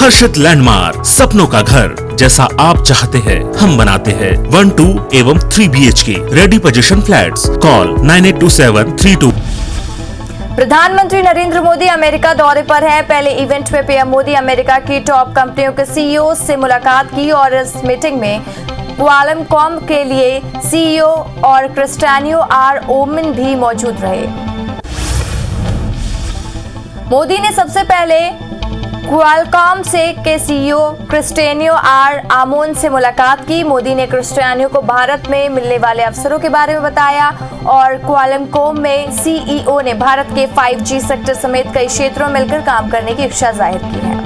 हर्षित landmark, सपनों का घर जैसा आप चाहते हैं हम बनाते हैं। 1, 2 एवं 3 BHK ready position flats. Call 982732। प्रधानमंत्री नरेंद्र मोदी अमेरिका दौरे पर हैं। पहले इवेंट में पीएम मोदी अमेरिका की टॉप कंपनियों के सीईओ से मुलाकात की और इस मीटिंग में क्वालकॉम के लिए सीईओ और क्रिस्टियानो आर ओमन भी मौजूद रहे। मोदी ने सबसे पहले क्वालकॉम के सीईओ क्रिस्टियानो आर आमोन से मुलाकात की। मोदी ने क्रिस्टियानो को भारत में मिलने वाले अवसरों के बारे में बताया और क्वालकॉम में सीईओ ने भारत के 5G सेक्टर समेत कई क्षेत्रों में मिलकर काम करने की इच्छा जाहिर की है।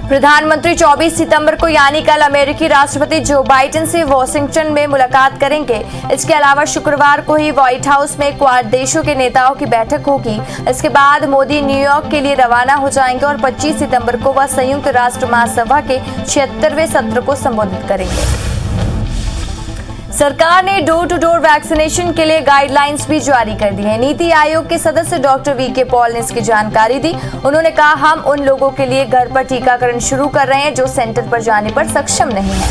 प्रधानमंत्री 24 सितंबर को यानी कल अमेरिकी राष्ट्रपति जो बाइडेन से वॉशिंगटन में मुलाकात करेंगे। इसके अलावा शुक्रवार को ही व्हाइट हाउस में क्वाड देशों के नेताओं की बैठक होगी। इसके बाद मोदी न्यूयॉर्क के लिए रवाना हो जाएंगे और 25 सितंबर को वह संयुक्त राष्ट्र महासभा के 76वें सत्र को संबोधित करेंगे। सरकार ने डोर टू डोर वैक्सीनेशन के लिए गाइडलाइंस भी जारी कर दी है। नीति आयोग के सदस्य डॉक्टर वीके पॉल ने इसकी जानकारी दी। उन्होंने कहा, हम उन लोगों के लिए घर पर टीकाकरण शुरू कर रहे हैं जो सेंटर पर जाने पर सक्षम नहीं है।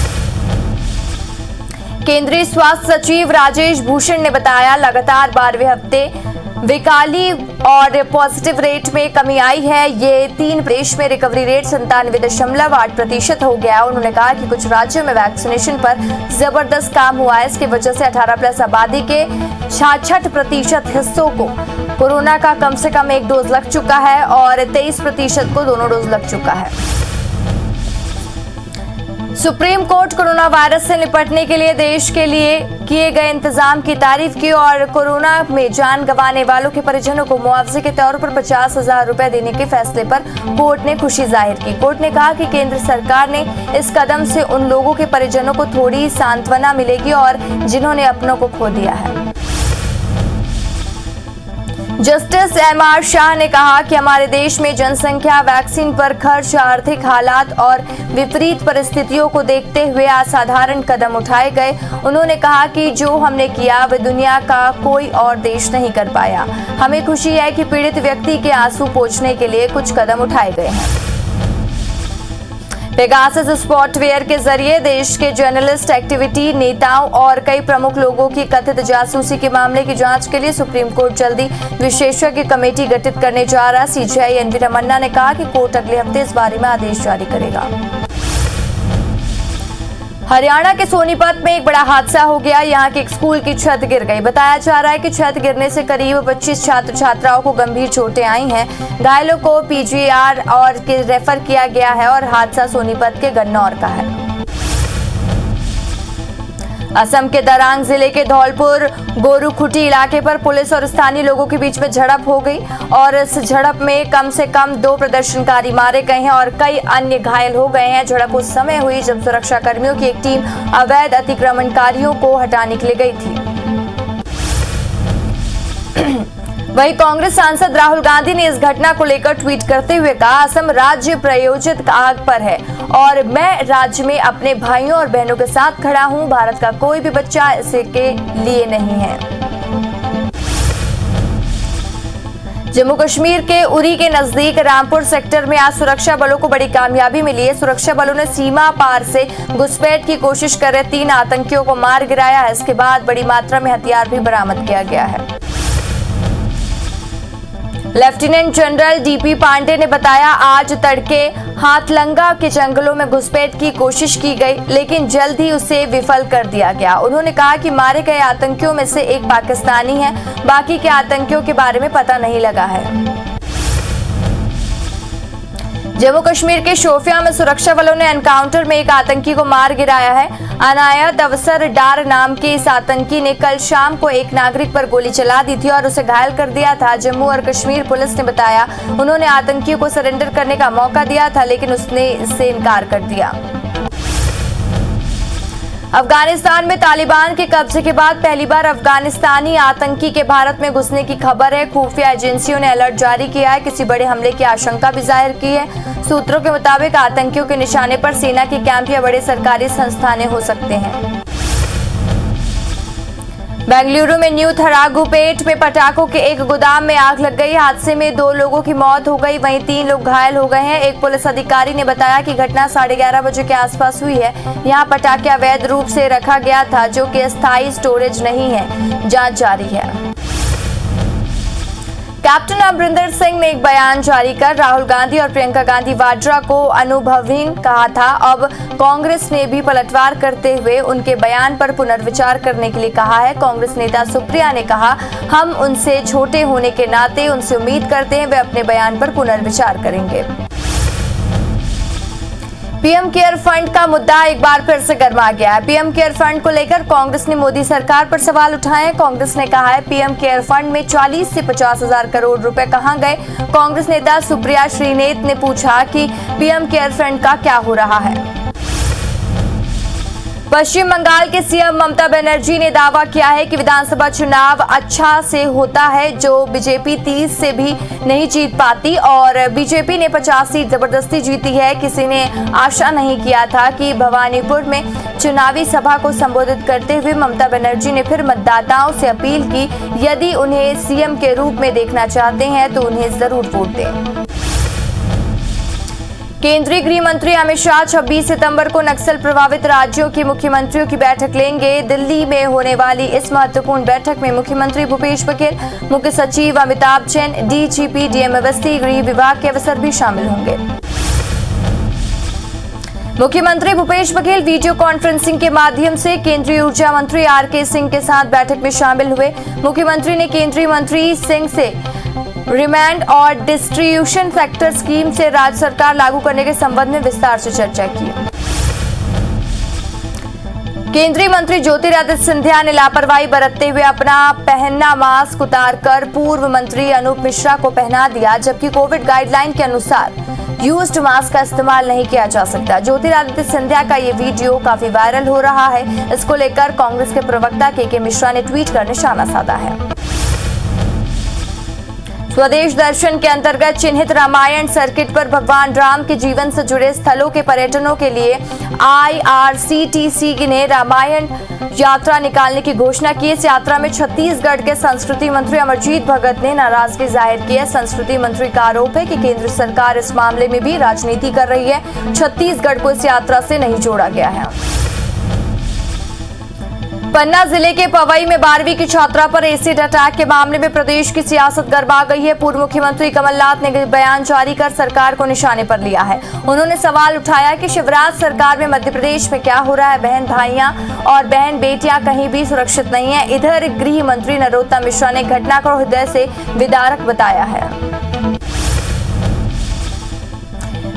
केंद्रीय स्वास्थ्य सचिव राजेश भूषण ने बताया, लगातार 12वें हफ्ते विकाली और पॉजिटिव रेट में कमी आई है। ये 3 प्रदेश में रिकवरी रेट 97.8% हो गया। उन्होंने कहा कि कुछ राज्यों में वैक्सीनेशन पर जबरदस्त काम हुआ है। इसकी वजह से 18+ आबादी के 66% हिस्सों को कोरोना का कम से कम 1 डोज लग चुका है और 23% को दोनों डोज लग चुका है। सुप्रीम कोर्ट कोरोना वायरस से निपटने के लिए देश के लिए किए गए इंतजाम की तारीफ की और कोरोना में जान गंवाने वालों के परिजनों को मुआवजे के तौर पर 50,000 रुपए देने के फैसले पर कोर्ट ने खुशी जाहिर की। कोर्ट ने कहा कि केंद्र सरकार ने इस कदम से उन लोगों के परिजनों को थोड़ी सांत्वना मिलेगी और जिन्होंने अपनों को खो दिया है। जस्टिस MR शाह ने कहा कि हमारे देश में जनसंख्या, वैक्सीन पर खर्च, आर्थिक हालात और विपरीत परिस्थितियों को देखते हुए असाधारण कदम उठाए गए। उन्होंने कहा कि जो हमने किया वह दुनिया का कोई और देश नहीं कर पाया। हमें खुशी है कि पीड़ित व्यक्ति के आंसू पोंछने के लिए कुछ कदम उठाए गए हैं। पेगासस सॉफ्टवेयर के जरिए देश के जर्नलिस्ट, एक्टिविटी नेताओं और कई प्रमुख लोगों की कथित जासूसी के मामले की जांच के लिए सुप्रीम कोर्ट जल्दी विशेषज्ञ कमेटी गठित करने जा रहा। CJI NV रमन्ना ने कहा कि कोर्ट अगले हफ्ते इस बारे में आदेश जारी करेगा। हरियाणा के सोनीपत में एक बड़ा हादसा हो गया। यहाँ के एक स्कूल की छत गिर गई। बताया जा रहा है कि छत गिरने से करीब 25 छात्र छात्राओं को गंभीर चोटें आई हैं। घायलों को PGR और के रेफर किया गया है और हादसा सोनीपत के गन्नौर का है। असम के दरांग जिले के धौलपुर गोरुखुटी इलाके पर पुलिस और स्थानीय लोगों के बीच में झड़प हो गई और इस झड़प में कम से कम 2 प्रदर्शनकारी मारे गए हैं और कई अन्य घायल हो गए हैं। झड़प उस समय हुई जब सुरक्षा कर्मियों की एक टीम अवैध अतिक्रमणकारियों को हटाने के लिए गई थी। वहीं कांग्रेस सांसद राहुल गांधी ने इस घटना को लेकर ट्वीट करते हुए कहा, असम राज्य प्रायोजित आग पर है और मैं राज्य में अपने भाइयों और बहनों के साथ खड़ा हूं। भारत का कोई भी बच्चा इसे के लिए नहीं है। जम्मू कश्मीर के उरी के नजदीक रामपुर सेक्टर में आज सुरक्षा बलों को बड़ी कामयाबी मिली है। सुरक्षा बलों ने सीमा पार से घुसपैठ की कोशिश कर रहे 3 आतंकियों को मार गिराया है। इसके बाद बड़ी मात्रा में हथियार भी बरामद किया गया है। लेफ्टिनेंट जनरल DP पांडे ने बताया, आज तड़के हाथलंगा के जंगलों में घुसपैठ की कोशिश की गई लेकिन जल्द ही उसे विफल कर दिया गया। उन्होंने कहा कि मारे गए आतंकियों में से एक पाकिस्तानी है, बाकी के आतंकियों के बारे में पता नहीं लगा है। जम्मू कश्मीर के शोपियां में सुरक्षा बलों ने एनकाउंटर में एक आतंकी को मार गिराया है। अनायत अवसर डार नाम के इस आतंकी ने कल शाम को एक नागरिक पर गोली चला दी थी और उसे घायल कर दिया था। जम्मू और कश्मीर पुलिस ने बताया, उन्होंने आतंकियों को सरेंडर करने का मौका दिया था लेकिन उसने इससे इनकार कर दिया। अफगानिस्तान में तालिबान के कब्जे के बाद पहली बार अफगानिस्तानी आतंकी के भारत में घुसने की खबर है। खुफिया एजेंसियों ने अलर्ट जारी किया है, किसी बड़े हमले की आशंका भी जाहिर की है। सूत्रों के मुताबिक आतंकियों के निशाने पर सेना के कैंप या बड़े सरकारी संस्थानें हो सकते हैं। बेंगलुरु में न्यू थरागुपेट में पटाखों के एक गोदाम में आग लग गई। हादसे में 2 लोगों की मौत हो गई, वहीं 3 लोग घायल हो गए हैं। एक पुलिस अधिकारी ने बताया कि घटना 11:30 बजे के आसपास हुई है। यहां पटाखे अवैध रूप से रखा गया था, जो कि अस्थायी स्टोरेज नहीं है। जांच जारी है। कैप्टन अमरिंदर सिंह ने एक बयान जारी कर राहुल गांधी और प्रियंका गांधी वाड्रा को अनुभवहीन कहा था। अब कांग्रेस ने भी पलटवार करते हुए उनके बयान पर पुनर्विचार करने के लिए कहा है। कांग्रेस नेता सुप्रिया ने कहा, हम उनसे छोटे होने के नाते उनसे उम्मीद करते हैं वे अपने बयान पर पुनर्विचार करेंगे। पीएम केयर फंड का मुद्दा एक बार फिर से गर्मा गया है। पीएम केयर फंड को लेकर कांग्रेस ने मोदी सरकार पर सवाल उठाए हैं। कांग्रेस ने कहा है, पीएम केयर फंड में 40 से 50 हजार करोड़ रुपए कहां गए। कांग्रेस नेता सुप्रिया श्रीनेत ने पूछा कि पीएम केयर फंड का क्या हो रहा है। पश्चिम बंगाल के सीएम ममता बनर्जी ने दावा किया है कि विधानसभा चुनाव अच्छा से होता है, जो बीजेपी 30 से भी नहीं जीत पाती और बीजेपी ने 50 सीट जबरदस्ती जीती है। किसी ने आशा नहीं किया था कि भवानीपुर में चुनावी सभा को संबोधित करते हुए ममता बनर्जी ने फिर मतदाताओं से अपील की, यदि उन्हें सीएम के रूप में देखना चाहते हैं तो उन्हें जरूर वोट दें। केंद्रीय गृह मंत्री अमित शाह 26 सितंबर को नक्सल प्रभावित राज्यों के मुख्यमंत्रियों की बैठक लेंगे। दिल्ली में होने वाली इस महत्वपूर्ण बैठक में मुख्यमंत्री भूपेश बघेल, मुख्य सचिव अमिताभ जैन, डीजीपी डीएम अवस्थी, गृह विभाग के अफसर भी शामिल होंगे। मुख्यमंत्री भूपेश बघेल वीडियो कॉन्फ्रेंसिंग के माध्यम से केंद्रीय ऊर्जा मंत्री आरके सिंह के साथ बैठक में शामिल हुए। मुख्यमंत्री ने केंद्रीय मंत्री सिंह से रिमांड और डिस्ट्रीब्यूशन सेक्टर स्कीम से राज्य सरकार लागू करने के संबंध में विस्तार से चर्चा की। केंद्रीय मंत्री ज्योतिरादित्य सिंधिया ने लापरवाही बरतते हुए अपना पहनना मास्क उतारकर पूर्व मंत्री अनूप मिश्रा को पहना दिया, जबकि कोविड गाइडलाइन के अनुसार यूज्ड मास्क का इस्तेमाल नहीं किया जा सकता। ज्योतिरादित्य सिंधिया का ये वीडियो काफी वायरल हो रहा है। इसको लेकर कांग्रेस के प्रवक्ता के मिश्रा ने ट्वीट कर निशाना साधा है। स्वदेश दर्शन के अंतर्गत चिन्हित रामायण सर्किट पर भगवान राम के जीवन से जुड़े स्थलों के पर्यटनों के लिए IRCTC ने रामायण यात्रा निकालने की घोषणा की। इस यात्रा में छत्तीसगढ़ के संस्कृति मंत्री अमरजीत भगत ने नाराजगी जाहिर की है। संस्कृति मंत्री का आरोप है कि केंद्र सरकार इस मामले में भी राजनीति कर रही है। छत्तीसगढ़ को इस यात्रा से नहीं जोड़ा गया है। पन्ना जिले के पवई में 12वीं की छात्रा पर एसिड अटैक के मामले में प्रदेश की सियासत गरमा गई है। पूर्व मुख्यमंत्री कमलनाथ ने बयान जारी कर सरकार को निशाने पर लिया है। उन्होंने सवाल उठाया कि शिवराज सरकार में मध्य प्रदेश में क्या हो रहा है। बहन भाइयां और बहन बेटियां कहीं भी सुरक्षित नहीं है। इधर गृह मंत्री नरोत्तम मिश्रा ने घटना को हृदय से विदारक बताया है।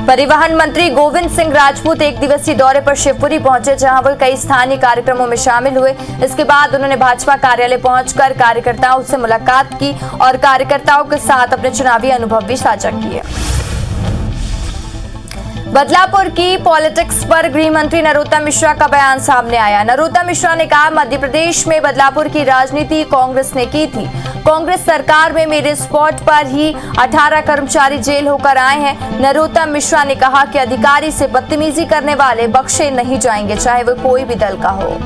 परिवहन मंत्री गोविंद सिंह राजपूत एक दिवसीय दौरे पर शिवपुरी पहुंचे, जहां वो कई स्थानीय कार्यक्रमों में शामिल हुए। इसके बाद उन्होंने भाजपा कार्यालय पहुंचकर कार्यकर्ताओं से मुलाकात की और कार्यकर्ताओं के साथ अपने चुनावी अनुभव भी साझा किए। बदलापुर की पॉलिटिक्स पर गृह मंत्री नरोत्तम मिश्रा का बयान सामने आया। नरोत्तम मिश्रा ने कहा, मध्य प्रदेश में बदलापुर की राजनीति कांग्रेस ने की थी। कांग्रेस सरकार में मेरे स्पॉट पर ही 18 कर्मचारी जेल होकर आए हैं। नरोत्तम मिश्रा ने कहा कि अधिकारी से बदतमीजी करने वाले बख्शे नहीं जाएंगे, चाहे वो कोई भी दल का हो।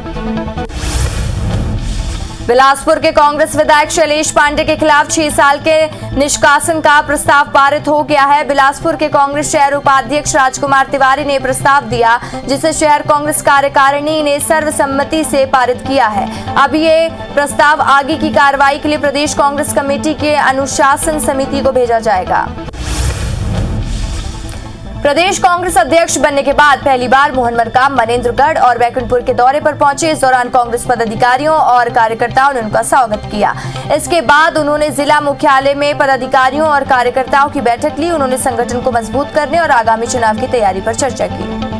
बिलासपुर के कांग्रेस विधायक शैलेश पांडे के खिलाफ 6 साल के निष्कासन का प्रस्ताव पारित हो गया है। बिलासपुर के कांग्रेस शहर उपाध्यक्ष राजकुमार तिवारी ने प्रस्ताव दिया, जिसे शहर कांग्रेस कार्यकारिणी ने सर्वसम्मति से पारित किया है। अब ये प्रस्ताव आगे की कार्रवाई के लिए प्रदेश कांग्रेस कमेटी के अनुशासन समिति को भेजा जाएगा। प्रदेश कांग्रेस अध्यक्ष बनने के बाद पहली बार मोहन मरकाम मनेंद्रगढ़ और बैकुंठपुर के दौरे पर पहुंचे। इस दौरान कांग्रेस पदाधिकारियों और कार्यकर्ताओं ने उनका स्वागत किया। इसके बाद उन्होंने जिला मुख्यालय में पदाधिकारियों और कार्यकर्ताओं की बैठक ली। उन्होंने संगठन को मजबूत करने और आगामी चुनाव की तैयारी पर चर्चा की।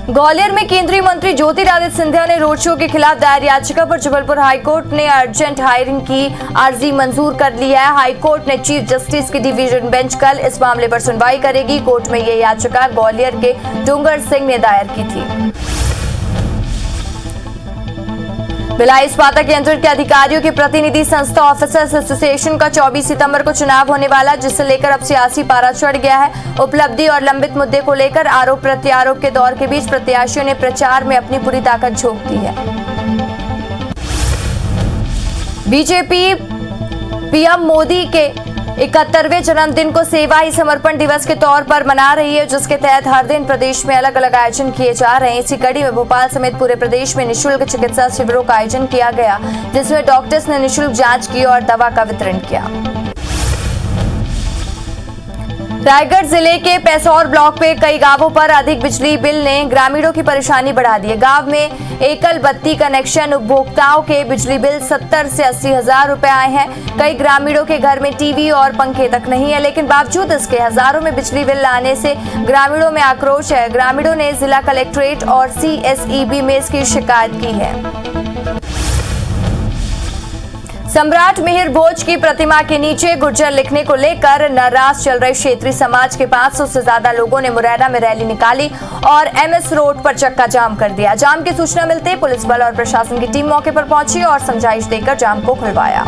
ग्वालियर में केंद्रीय मंत्री ज्योतिरादित्य सिंधिया ने रोड शो के खिलाफ दायर याचिका पर जबलपुर हाईकोर्ट ने अर्जेंट हायरिंग की अर्जी मंजूर कर ली है। हाईकोर्ट ने चीफ जस्टिस की डिवीजन बेंच कल इस मामले पर सुनवाई करेगी। कोर्ट में यह याचिका ग्वालियर के डूंगर सिंह ने दायर की थी। भिलाई इस्पात केंद्र के अधिकारियों की प्रतिनिधि संस्था ऑफिसर्स एसोसिएशन का 24 सितंबर को चुनाव होने वाला, जिसे लेकर अब सियासी पारा चढ़ गया है। उपलब्धि और लंबित मुद्दे को लेकर आरोप प्रत्यारोप के दौर के बीच प्रत्याशियों ने प्रचार में अपनी पूरी ताकत झोंक दी है। बीजेपी पीएम मोदी के 71वें जन्मदिन को सेवा ही समर्पण दिवस के तौर पर मना रही है, जिसके तहत हर दिन प्रदेश में अलग अलग आयोजन किए जा रहे हैं। इसी कड़ी में भोपाल समेत पूरे प्रदेश में निःशुल्क चिकित्सा शिविरों का आयोजन किया गया, जिसमें डॉक्टर्स ने निःशुल्क जांच की और दवा का वितरण किया। रायगढ़ जिले के पैसौर ब्लॉक पे कई गांवों पर अधिक बिजली बिल ने ग्रामीणों की परेशानी बढ़ा दी है। गांव में एकल बत्ती कनेक्शन उपभोक्ताओं के बिजली बिल 70 से 80 हजार रुपए आए हैं। कई ग्रामीणों के घर में टीवी और पंखे तक नहीं है, लेकिन बावजूद इसके हजारों में बिजली बिल आने से ग्रामीणों में आक्रोश है। ग्रामीणों ने जिला कलेक्ट्रेट और CSEB में इसकी शिकायत की है। सम्राट मिहिर भोज की प्रतिमा के नीचे गुर्जर लिखने को लेकर नाराज चल रहे क्षेत्रीय समाज के 500 से ज्यादा लोगों ने मुरैना में रैली निकाली और MS रोड पर चक्का जाम कर दिया। जाम की सूचना मिलते पुलिस बल और प्रशासन की टीम मौके पर पहुंची और समझाइश देकर जाम को खुलवाया।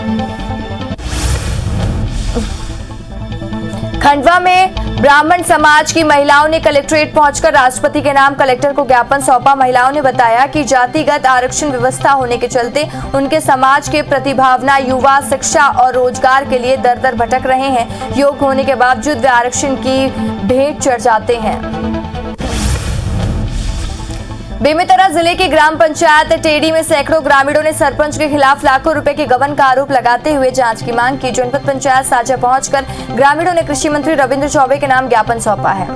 खंडवा में ब्राह्मण समाज की महिलाओं ने कलेक्ट्रेट पहुंचकर राष्ट्रपति के नाम कलेक्टर को ज्ञापन सौंपा। महिलाओं ने बताया कि जातिगत आरक्षण व्यवस्था होने के चलते उनके समाज के प्रतिभावना युवा शिक्षा और रोजगार के लिए दर दर भटक रहे हैं। योग्य होने के बावजूद वे आरक्षण की भेंट चढ़ जाते हैं। बेमेतरा जिले की ग्राम पंचायत टेड़ी में सैकड़ों ग्रामीणों ने सरपंच के खिलाफ लाखों रुपए के गबन का आरोप लगाते हुए जांच की मांग की। जनपद पंचायत साजा पहुंचकर ग्रामीणों ने कृषि मंत्री रविंद्र चौबे के नाम ज्ञापन सौंपा है।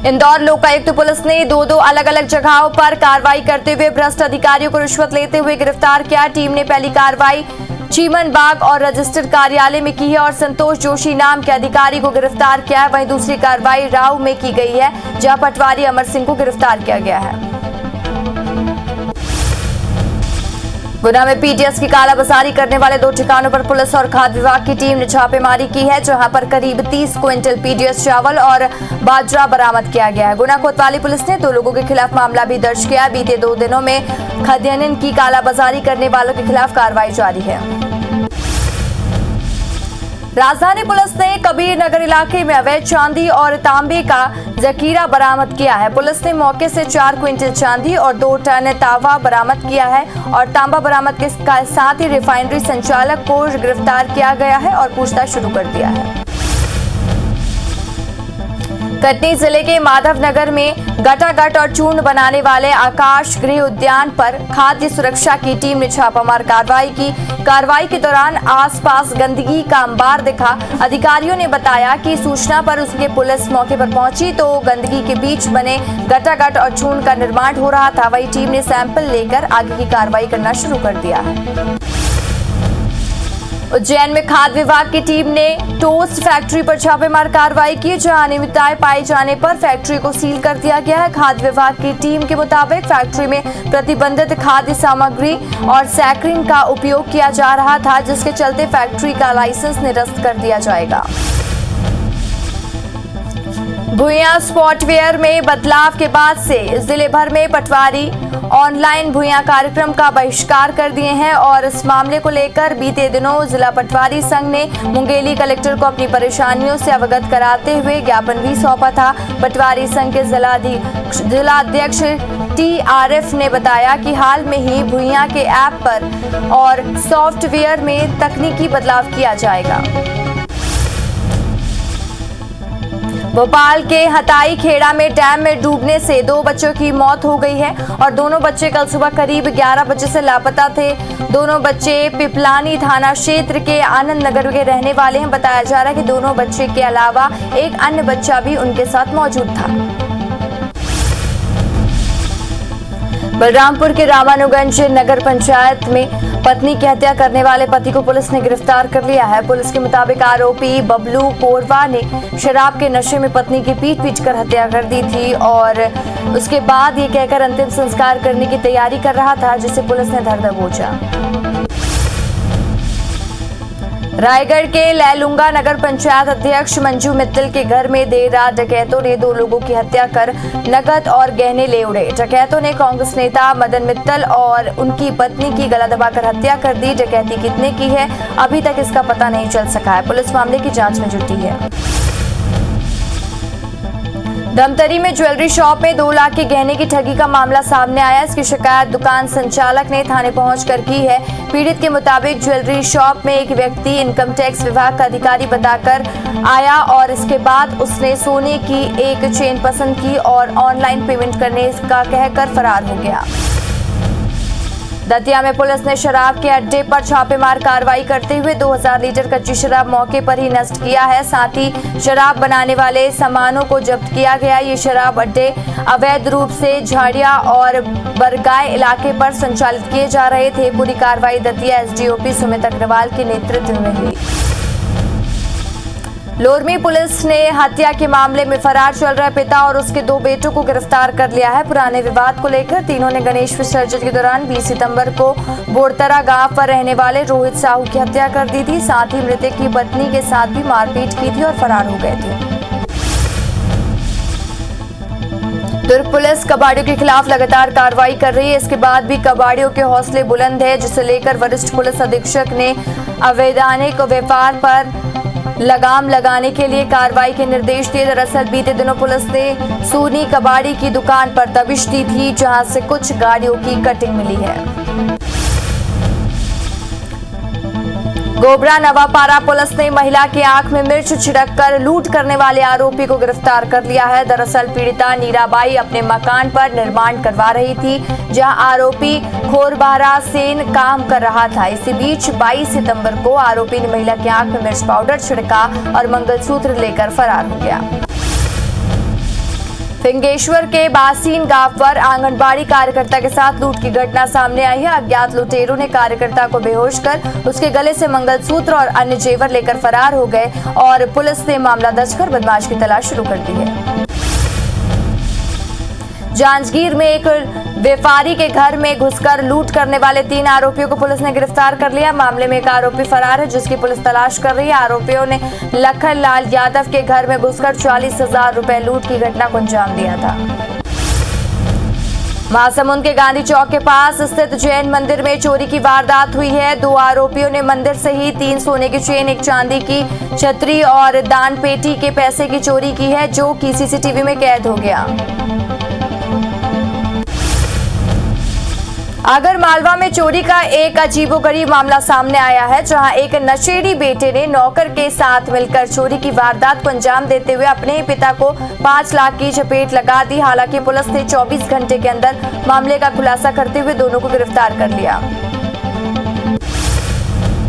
इंदौर लोकायुक्त पुलिस ने दो अलग अलग जगहों पर कार्रवाई करते हुए भ्रष्ट अधिकारियों को रिश्वत लेते हुए गिरफ्तार किया। टीम ने पहली कार्रवाई चीमन बाग और रजिस्टर कार्यालय में की है और संतोष जोशी नाम के अधिकारी को गिरफ्तार किया है। वहीं दूसरी कार्रवाई राव में की गई है, जहां पटवारी अमर सिंह को गिरफ्तार किया गया है। गुना में PTS की कालाबाजारी करने वाले 2 ठिकानों पर पुलिस और खाद्य विभाग की टीम ने छापेमारी की है, जहां पर करीब 30 क्विंटल PTS चावल और बाजरा बरामद किया गया है। गुना कोतवाली पुलिस ने 2 लोगों के खिलाफ मामला भी दर्ज किया। बीते 2 दिनों में खाद्यान्न की कालाबाजारी करने वालों के खिलाफ कार्रवाई जारी है। राजधानी पुलिस ने कबीर नगर इलाके में अवैध चांदी और तांबे का जखीरा बरामद किया है। पुलिस ने मौके से 4 क्विंटल चांदी और 2 टन तांबा बरामद किया है और तांबा बरामद के साथ ही रिफाइनरी संचालक को गिरफ्तार किया गया है और पूछताछ शुरू कर दिया है। कटनी जिले के माधवनगर में गटागट और चूर्ण बनाने वाले आकाश गृह उद्यान पर खाद्य सुरक्षा की टीम ने छापामार कार्रवाई की। कार्रवाई के दौरान आसपास गंदगी का अंबार दिखा। अधिकारियों ने बताया कि सूचना पर उसके पुलिस मौके पर पहुंची तो गंदगी के बीच बने गटागट और चूर्ण का निर्माण हो रहा था। वहीं टीम ने सैंपल लेकर आगे की कार्रवाई करना शुरू कर दिया है। उज्जैन में खाद्य विभाग की टीम ने टोस्ट फैक्ट्री पर छापेमार कार्रवाई की, जहां अनियमितताएं पाए जाने पर फैक्ट्री को सील कर दिया गया है। खाद्य विभाग की टीम के मुताबिक फैक्ट्री में प्रतिबंधित खाद्य सामग्री और सैकरिंग का उपयोग किया जा रहा था, जिसके चलते फैक्ट्री का लाइसेंस निरस्त कर दिया जाएगा। भुइयां सॉफ्टवेयर में बदलाव के बाद से जिले भर में पटवारी ऑनलाइन भुइयां कार्यक्रम का बहिष्कार कर दिए हैं और इस मामले को लेकर बीते दिनों जिला पटवारी संघ ने मुंगेली कलेक्टर को अपनी परेशानियों से अवगत कराते हुए ज्ञापन भी सौंपा था। पटवारी संघ के जिलाध्यक्ष TRF ने बताया कि हाल में ही भुइयां के ऐप पर और सॉफ्टवेयर में तकनीकी बदलाव किया जाएगा। भोपाल के हताई खेड़ा में डैम में डूबने से 2 बच्चों की मौत हो गई है और दोनों बच्चे कल सुबह करीब 11 बजे से लापता थे। दोनों बच्चे पिपलानी थाना क्षेत्र के आनंद नगर के रहने वाले हैं। बताया जा रहा है कि दोनों बच्चे के अलावा एक अन्य बच्चा भी उनके साथ मौजूद था। बलरामपुर के रामानुगंज नगर पंचायत में पत्नी की हत्या करने वाले पति को पुलिस ने गिरफ्तार कर लिया है। पुलिस के मुताबिक आरोपी बबलू कोरवा ने शराब के नशे में पत्नी की पीट कर हत्या कर दी थी और उसके बाद ये कहकर अंतिम संस्कार करने की तैयारी कर रहा था, जिसे पुलिस ने धर दबोचा। रायगढ़ के लैलूंगा नगर पंचायत अध्यक्ष मंजू मित्तल के घर में देर रात डकैतों ने 2 लोगों की हत्या कर नकद और गहने ले उड़े। डकैतों ने कांग्रेस नेता मदन मित्तल और उनकी पत्नी की गला दबाकर हत्या कर दी। डकैती कितने की है, अभी तक इसका पता नहीं चल सका है। पुलिस मामले की जांच में जुटी है। धमतरी में ज्वेलरी शॉप में 2 लाख के गहने की ठगी का मामला सामने आया। इसकी शिकायत दुकान संचालक ने थाने पहुंचकर की है। पीड़ित के मुताबिक ज्वेलरी शॉप में एक व्यक्ति इनकम टैक्स विभाग का अधिकारी बताकर आया और इसके बाद उसने सोने की एक चेन पसंद की और ऑनलाइन पेमेंट करने का कहकर फरार हो गया। दतिया में पुलिस ने शराब के अड्डे पर छापेमार कार्रवाई करते हुए 2000 लीटर कच्ची शराब मौके पर ही नष्ट किया है। साथ ही शराब बनाने वाले सामानों को जब्त किया गया। ये शराब अड्डे अवैध रूप से झाड़िया और बरगाय इलाके पर संचालित किए जा रहे थे। पूरी कार्रवाई दतिया एसडीओपी सुमित अग्रवाल के नेतृत्व में हुई। लोरमी पुलिस ने हत्या के मामले में फरार चल रहे पिता और उसके 2 बेटों को गिरफ्तार कर लिया है। पुराने विवाद को लेकर तीनों ने गणेश विसर्जन के दौरान 20 सितंबर को बोरतरा गांव पर रहने वाले रोहित साहू की हत्या कर दी थी। साथ ही मृतक की पत्नी के साथ भी मारपीट की थी और फरार हो गए थे। दुर्ग पुलिस कबाड़ियों के खिलाफ लगातार कार्रवाई कर रही है। इसके बाद भी कबाड़ियों के हौसले बुलंद है, जिसे लेकर वरिष्ठ पुलिस अधीक्षक ने अवैधानिक व्यापार पर लगाम लगाने के लिए कार्रवाई के निर्देश दिए। दरअसल बीते दिनों पुलिस ने सोनी कबाड़ी की दुकान पर दबिश दी थी, जहां से कुछ गाड़ियों की कटिंग मिली है। गोबरा नवापारा पुलिस ने महिला की आंख में मिर्च छिड़ककर लूट करने वाले आरोपी को गिरफ्तार कर लिया है। दरअसल पीड़िता नीराबाई अपने मकान पर निर्माण करवा रही थी, जहां आरोपी खोरबारा सेन काम कर रहा था। इसी बीच 22 सितंबर को आरोपी ने महिला की आंख में मिर्च पाउडर छिड़का और मंगलसूत्र लेकर फरार हो गया। फिंगेश्वर के बासीन गांव पर आंगनबाड़ी कार्यकर्ता के साथ लूट की घटना सामने आई है। अज्ञात लुटेरों ने कार्यकर्ता को बेहोश कर उसके गले से मंगलसूत्र और अन्य जेवर लेकर फरार हो गए और पुलिस ने मामला दर्ज कर बदमाश की तलाश शुरू कर दी है। जांजगीर में एक व्यापारी के घर में घुसकर लूट करने वाले 3 आरोपियों को पुलिस ने गिरफ्तार कर लिया। मामले में एक आरोपी फरार है, जिसकी पुलिस तलाश कर रही है। आरोपियों ने लखन लाल यादव के घर में घुसकर 40,000 रुपए लूट की घटना को अंजाम दिया था। महासमुंद के गांधी चौक के पास स्थित जैन मंदिर में चोरी की वारदात हुई है। 2 आरोपियों ने मंदिर से ही 3 सोने की चेन, 1 चांदी की छतरी और दान पेटी के पैसे की चोरी की है, जो कि सीसीटीवी में कैद हो गया। आगर मालवा में चोरी का एक अजीबोगरीब मामला सामने आया है, जहां एक नशेड़ी बेटे ने नौकर के साथ मिलकर चोरी की वारदात को अंजाम देते हुए अपने ही पिता को 5 लाख की चपेट लगा दी। हालांकि पुलिस ने 24 घंटे के अंदर मामले का खुलासा करते हुए दोनों को गिरफ्तार कर लिया।